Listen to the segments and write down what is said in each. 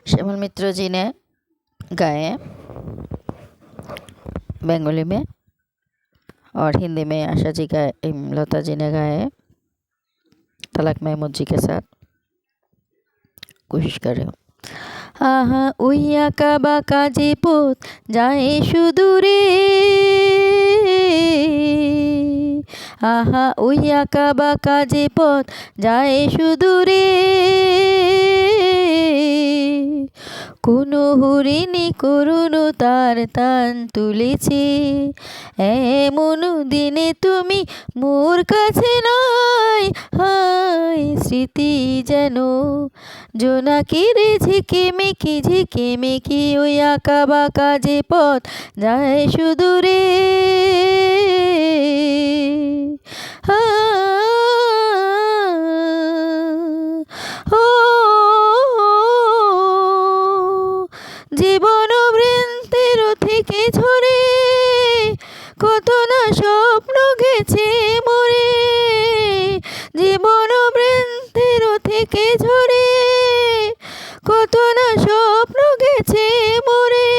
श्यामल मित्र जी ने गाए बंगाली में और हिंदी में आशा जी गाए, लता जी ने गाए तलाक महमूद जी के साथ। कोशिश कर रहे हो। आहा ওই আঁকা বাঁকা যে পথ যায় সুদূরে, আহা ওই আঁকা বাঁকা যে পথ যায় সুদূরে, কোনো হরিণী করুণ তার তান তুলেছে, এমন দিনে তুমি মোর কাছে নাই, হায় স্মৃতি যেন জোনাকির ঝিকিমিকি ওই আঁকা বাঁকা যে পথ যায় সুদূরে। জীবন বৃন্তের থেকে ঝরে কত না স্বপ্ন গেছে মরে, জীবন বৃন্তের থেকে ঝরে কত না স্বপ্ন গেছে মরে,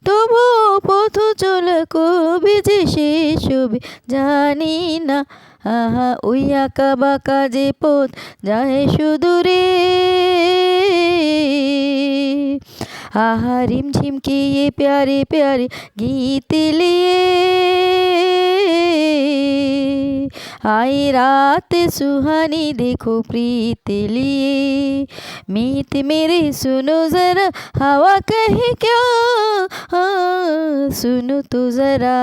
তবু পথ চলা কবি যে শেষ হবে জানি না, আহা ওই আঁকা বাঁকা যে পথ যায় সুদূরে। आहा रिमझिम के ये प्यारे प्यारे गीत लिए आई रात सुहानी देखो प्रीत लिए, मीत मेरे सुनो जरा हवा कहे क्या, सुनो तो जरा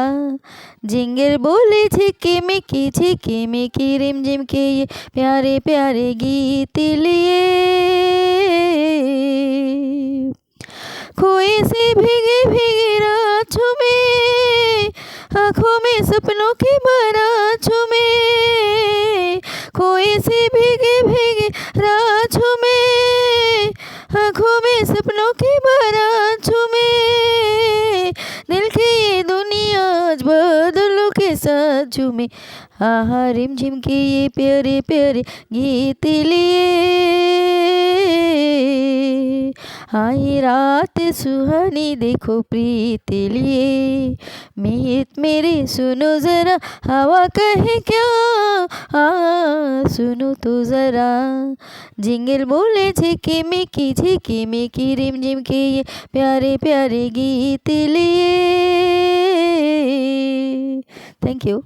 जिंगल बोले झिकिमिकी रिमझिम के ये प्यारे प्यारे गीत लिए, खोए से भीगे भीगे रातों में, आँखों में सपनों की बारातों में, खोए से भीगे भीगे रातों में, आँखों में सपनों की बारातों में, दिल की ये दुनिया आज बादलों के साथ झूमे, आहा रिमझिम के ये प्यारे प्यारे गीत लिए आई रात सुहानी देखो प्रीत लिए, मीत मेरे सुनो जरा हवा कहे क्या, सुनो तो जरा जिंगल बोले झिकिमिकी रिमझिम के ये प्यारे प्यारे गीत लिए। Thank you.